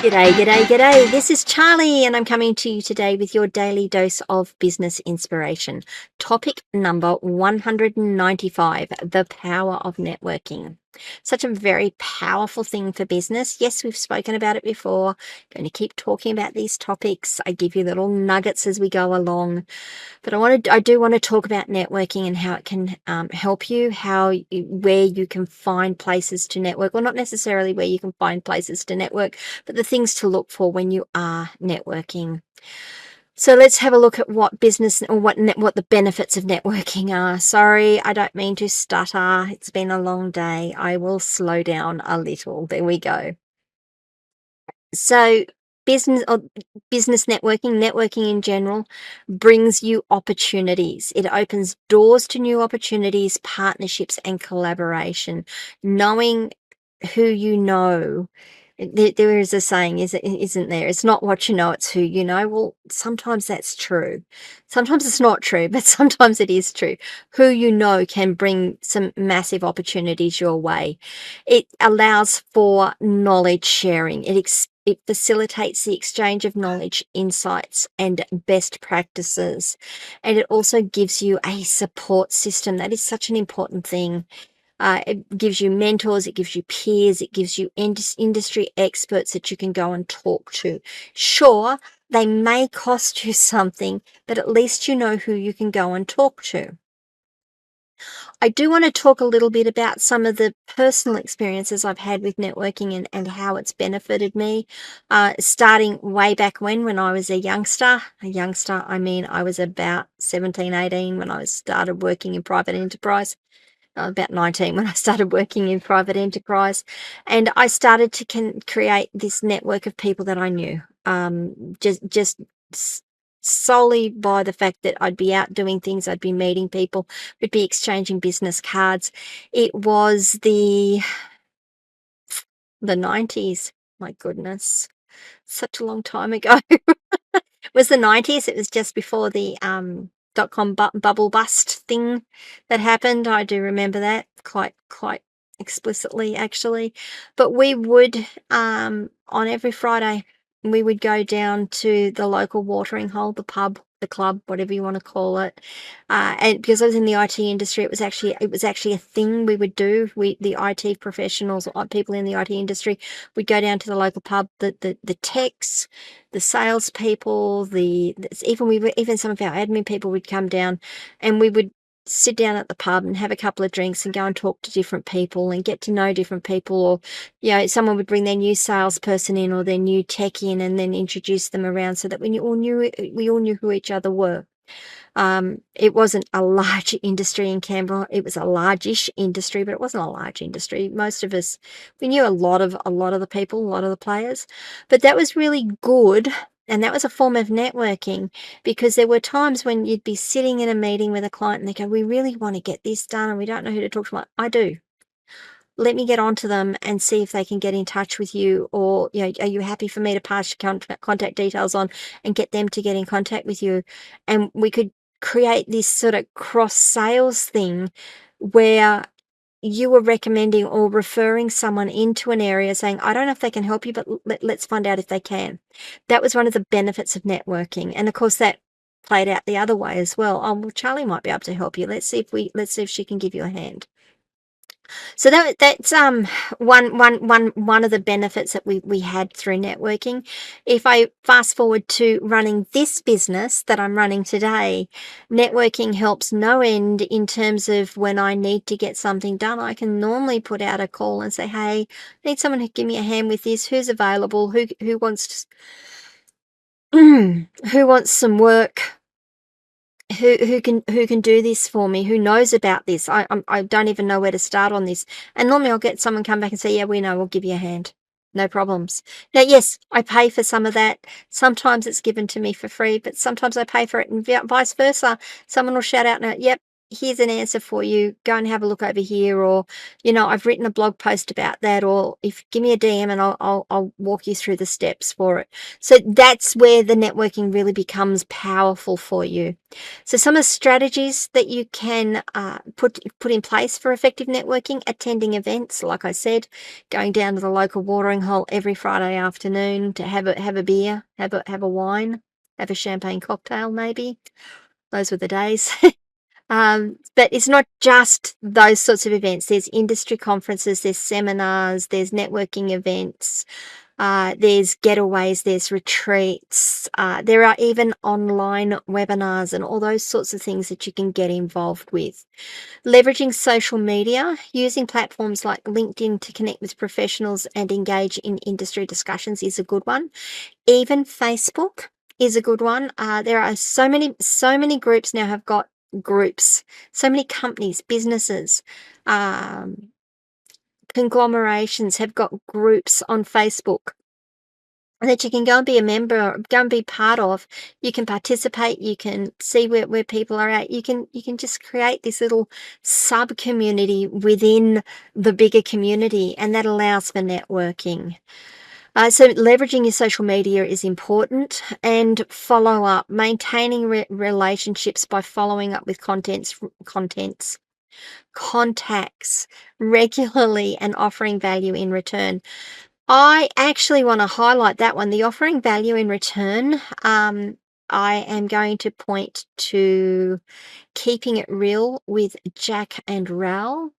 G'day, g'day, g'day. This is Charlie, and I'm coming to you today with your daily dose of business inspiration. Topic number 195, the power of networking. Such a very powerful thing for business. Yes, we've spoken about it before. Going to keep talking about these topics. I give you little nuggets as we go along. But I do want to talk about networking and how it can help you, where you can find places to network, or not necessarily where you can find places to network, but the things to look for when you are networking. So let's have a look at what business or what the benefits of networking are. Sorry, I don't mean to stutter. It's been a long day. I will slow down a little. There we go. So business networking in general brings you opportunities. It opens doors to new opportunities, partnerships, and collaboration. Knowing who you know. There is a saying, isn't there? It's not what you know, it's who you know. Well, sometimes that's true. Sometimes it's not true, but sometimes it is true. Who you know can bring some massive opportunities your way. It allows for knowledge sharing. It facilitates the exchange of knowledge, insights, and best practices. And it also gives you a support system. That is such an important thing. It gives you mentors, it gives you peers, it gives you industry experts that you can go and talk to. Sure, they may cost you something, but at least you know who you can go and talk to. I do want to talk a little bit about some of the personal experiences I've had with networking and how it's benefited me. Starting way back when I was a youngster, I mean I was about 17, 18 when I started working in private enterprise. About 19 when I started working in private enterprise, and I started to create this network of people that I knew, just solely by the fact that I'd be out doing things, I'd be meeting people, we'd be exchanging business cards. It was the 90s. My goodness, such a long time ago. It was the 90s. It was just before the dot-com bubble bust thing that happened. I do remember that quite explicitly, actually. But we would, on every Friday, we would go down to the local watering hole, the pub, the club, whatever you want to call it. And because I was in the IT industry, it was actually a thing we would do. The IT professionals, or people in the IT industry, would go down to the local pub. The techs, the salespeople, even some of our admin people would come down, and we would sit down at the pub and have a couple of drinks and go and talk to different people and get to know different people. Or someone would bring their new salesperson in or their new tech in, and then introduce them around so that we all knew who each other were. It wasn't a large industry in Canberra. It was a largish industry, but it wasn't a large industry. Most of us, we knew a lot of the people, a lot of the players, but that was really good. And that was a form of networking, because there were times when you'd be sitting in a meeting with a client and they go, we really want to get this done and we don't know who to talk to. I do. Let me get onto them and see if they can get in touch with you, or, are you happy for me to pass your contact details on and get them to get in contact with you? And we could create this sort of cross sales thing where you were recommending or referring someone into an area saying, I don't know if they can help you, but let's find out if they can. That was one of the benefits of networking. And of course that played out the other way as well. Oh, well, Charlie might be able to help you. Let's see if she can give you a hand. So that's one of the benefits that we had through networking. If I fast forward to running this business that I'm running today, networking helps no end in terms of when I need to get something done. I can normally put out a call and say, hey, I need someone to give me a hand with this. Who's available? Who wants who wants some work? Who can do this for me? Who knows about this? I don't even know where to start on this. And normally I'll get someone come back and say, yeah, we know, we'll give you a hand. No problems. Now, yes, I pay for some of that. Sometimes it's given to me for free, but sometimes I pay for it, and vice versa. Someone will shout out, yep, here's an answer for you. Go and have a look over here, or I've written a blog post about that, or if give me a DM and I'll walk you through the steps for it. So that's where the networking really becomes powerful for you. So some of the strategies that you can put in place for effective networking: attending events, like I said, going down to the local watering hole every Friday afternoon to have a beer, have a wine, have a champagne cocktail, maybe. Those were the days. But it's not just those sorts of events. There's industry conferences, there's seminars, there's networking events, there's getaways, there's retreats. There are even online webinars and all those sorts of things that you can get involved with. Leveraging social media, using platforms like LinkedIn to connect with professionals and engage in industry discussions is a good one. Even Facebook is a good one. There are so many groups now have got groups. So many companies, businesses, um, conglomerations have got groups on Facebook that you can go and be a member, go and be part of. You can participate, you can see where people are at. You can just create this little sub community within the bigger community, and that allows for networking. So leveraging your social media is important, and follow up, maintaining relationships by following up with contacts regularly and offering value in return. I actually want to highlight that one, the offering value in return. I am going to point to Keeping It Real with Jack and Ral.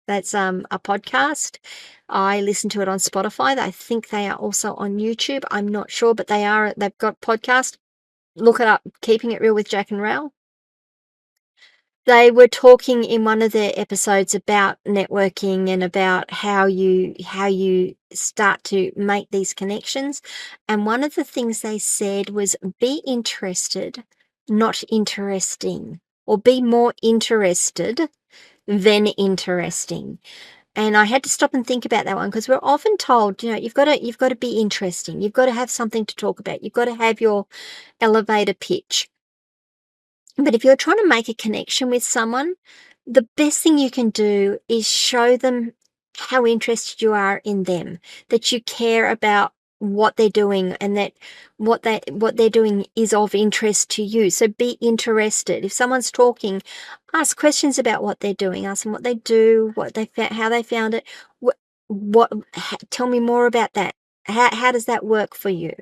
That's a podcast. I listen to it on Spotify. I think they are also on YouTube. I'm not sure, but they've got podcast. Look it up, Keeping It Real with Jack and Ral. They were talking in one of their episodes about networking and about how you start to make these connections. And one of the things they said was, be interested, not interesting, or be more interested than interesting. And I had to stop and think about that one, because we're often told, you've got to be interesting. You've got to have something to talk about. You've got to have your elevator pitch. But if you're trying to make a connection with someone, the best thing you can do is show them how interested you are in them, that you care about what they're doing, and that what they're doing is of interest to you. So be interested. If someone's talking, ask questions about what they're doing. Ask them what they do, how they found it. Tell me more about that. How does that work for you?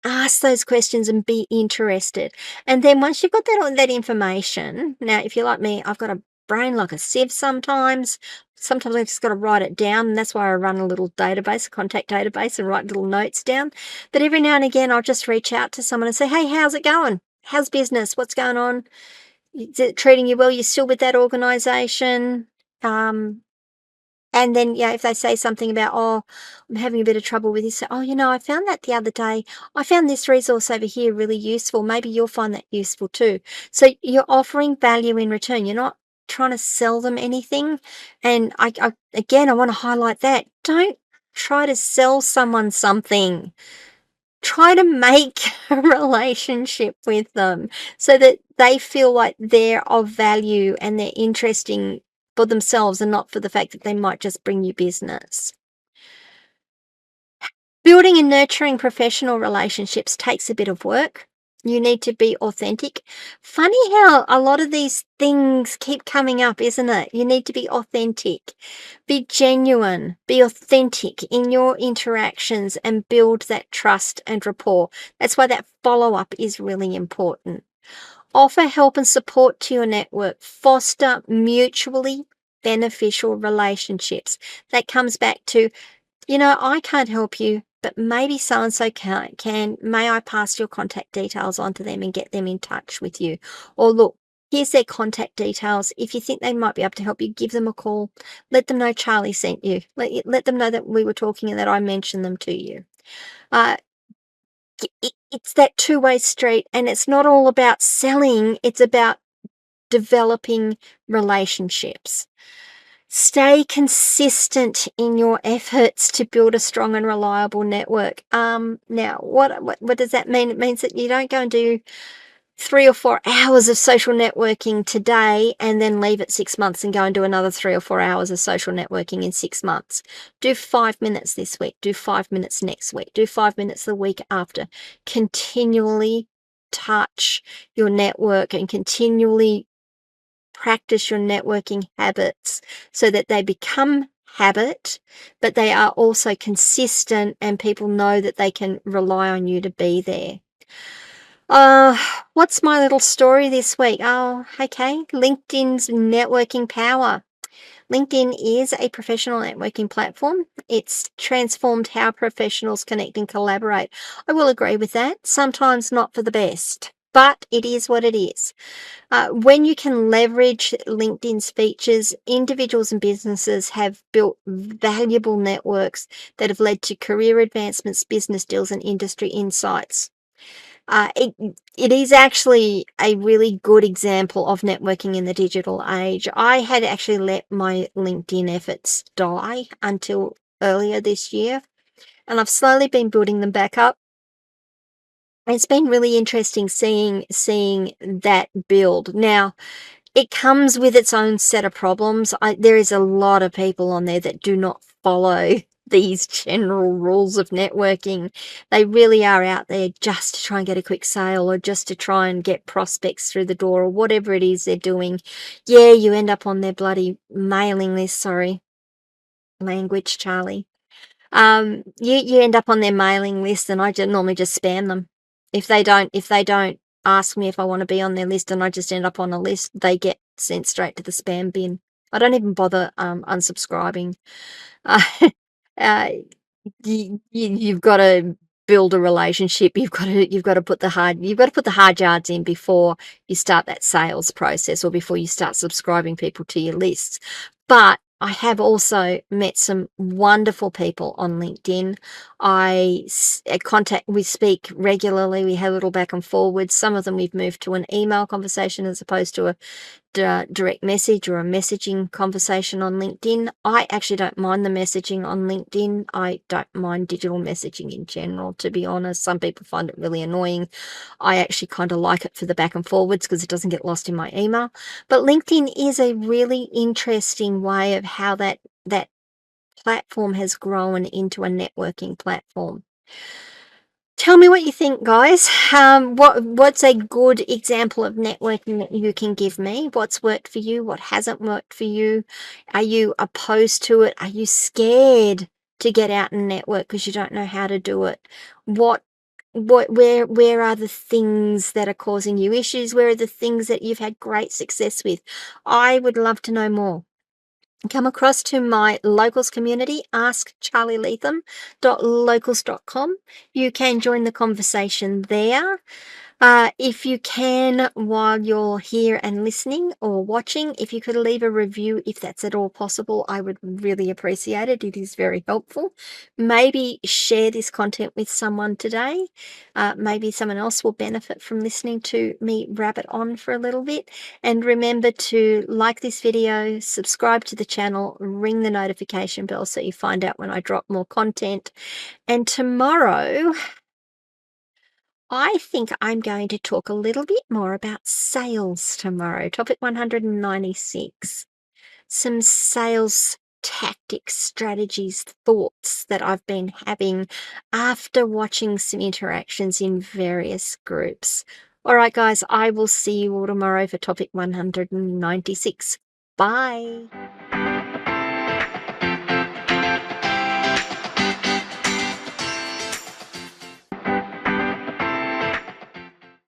Ask those questions and be interested. And then once you've got that information, now if you're like me, I've got a brain like a sieve sometimes. Sometimes I've just got to write it down, and that's why I run a little database, a contact database, and write little notes down. But every now and again, I'll just reach out to someone and say, hey, how's it going? How's business? What's going on? Is it treating you well? You're still with that organization? And then, if they say something about, oh, I'm having a bit of trouble with this, oh, I found that the other day. I found this resource over here really useful. Maybe you'll find that useful too. So you're offering value in return. You're not trying to sell them anything. And I want to highlight that. Don't try to sell someone something. Try to make a relationship with them so that they feel like they're of value and they're interesting for themselves, and not for the fact that they might just bring you business. Building and nurturing professional relationships takes a bit of work. You need to be authentic. Funny how a lot of these things keep coming up, isn't it? You need to be authentic, be genuine, be authentic in your interactions, and build that trust and rapport. That's why that follow-up is really important. Offer help and support to your network. Foster mutually beneficial relationships. That comes back to, I can't help you, but maybe so-and-so can. May I pass your contact details on to them and get them in touch with you? Or look, here's their contact details. If you think they might be able to help you, give them a call. Let them know Charly sent you. Let them know that we were talking and that I mentioned them to you. It's that two-way street, and it's not all about selling. It's about developing relationships. Stay consistent in your efforts to build a strong and reliable network. Now, what does that mean? It means that you don't go and do 3 or 4 hours of social networking today and then leave it 6 months and go and do another 3 or 4 hours of social networking in 6 months. Do 5 minutes this week, do 5 minutes next week, do 5 minutes the week after. Continually touch your network and continually practice your networking habits so that they become habit, but they are also consistent and people know that they can rely on you to be there. Uh, what's my little story this week? Oh, okay. LinkedIn's networking power. LinkedIn is a professional networking platform. It's transformed how professionals connect and collaborate. I will agree with that. Sometimes not for the best, but it is what it is. When you can leverage LinkedIn's features, individuals and businesses have built valuable networks that have led to career advancements, business deals, and industry insights. It is actually a really good example of networking in the digital age. I had actually let my LinkedIn efforts die until earlier this year, and I've slowly been building them back up. It's been really interesting seeing that build. Now, it comes with its own set of problems. There is a lot of people on there that do not follow these general rules of networking. They really are out there just to try and get a quick sale or just to try and get prospects through the door or whatever it is they're doing. Yeah, you end up on their bloody mailing list. Sorry, language, Charlie. You end up on their mailing list, and I just normally just spam them. If they don't ask me if I want to be on their list, and I just end up on a list, they get sent straight to the spam bin. I don't even bother unsubscribing. Uh, uh, you've got to build a relationship. You've got to put the hard yards in before you start that sales process or before you start subscribing people to your lists. But I have also met some wonderful people on LinkedIn. We speak regularly. We have a little back and forward. Some of them we've moved to an email conversation as opposed to a direct message or a messaging conversation on LinkedIn. I actually don't mind the messaging on LinkedIn. I don't mind digital messaging in general, to be honest. Some people find it really annoying. I actually kind of like it for the back and forwards because it doesn't get lost in my email. But LinkedIn is a really interesting way of how that platform has grown into a networking platform. Tell me what you think, guys. What's a good example of networking that you can give me? What's worked for you? What hasn't worked for you? Are you opposed to it? Are you scared to get out and network because you don't know how to do it? What where are the things that are causing you issues? Where are the things that you've had great success with? I would love to know more. Come across to my locals community, askcharlyletham.locals.com. You can join the conversation there. If you can, while you're here and listening or watching, if you could leave a review, if that's at all possible, I would really appreciate it. It is very helpful. Maybe share this content with someone today. Maybe someone else will benefit from listening to me rabbit on for a little bit. And remember to like this video, subscribe to the channel, ring the notification bell so you find out when I drop more content. And tomorrow, I think I'm going to talk a little bit more about sales tomorrow. Topic 196. Some sales tactics, strategies, thoughts that I've been having after watching some interactions in various groups. All right, guys, I will see you all tomorrow for topic 196. Bye.